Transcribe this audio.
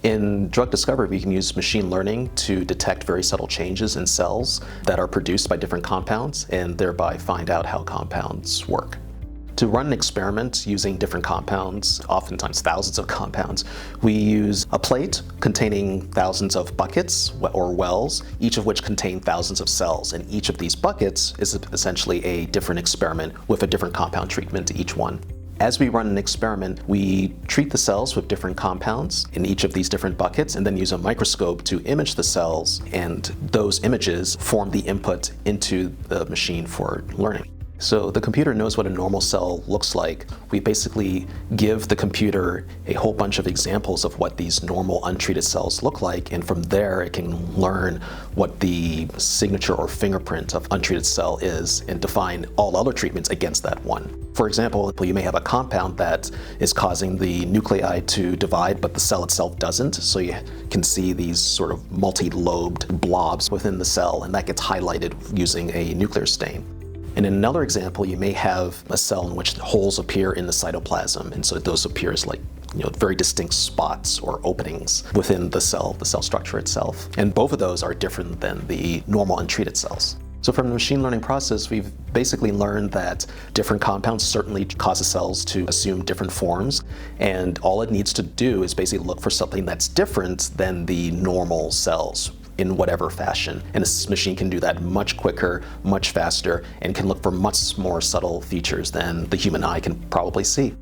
In drug discovery, we can use machine learning to detect very subtle changes in cells that are produced by different compounds and thereby find out how compounds work. To run an experiment using different compounds, oftentimes thousands of compounds, we use a plate containing thousands of buckets or wells, each of which contain thousands of cells. And each of these buckets is essentially a different experiment with a different compound treatment to each one. As we run an experiment, we treat the cells with different compounds in each of these different buckets and then use a microscope to image the cells, and those images form the input into the machine for learning. So the computer knows what a normal cell looks like. We basically give the computer a whole bunch of examples of what these normal untreated cells look like, and from there it can learn what the signature or fingerprint of untreated cell is and define all other treatments against that one. For example, you may have a compound that is causing the nuclei to divide, but the cell itself doesn't. So you can see these sort of multi-lobed blobs within the cell, and that gets highlighted using a nuclear stain. And in another example, you may have a cell in which holes appear in the cytoplasm, and so those appear as very distinct spots or openings within the cell structure itself. And both of those are different than the normal untreated cells. So from the machine learning process, we've basically learned that different compounds certainly cause the cells to assume different forms, and all it needs to do is basically look for something that's different than the normal cells in whatever fashion. And this machine can do that much quicker, much faster, and can look for much more subtle features than the human eye can probably see.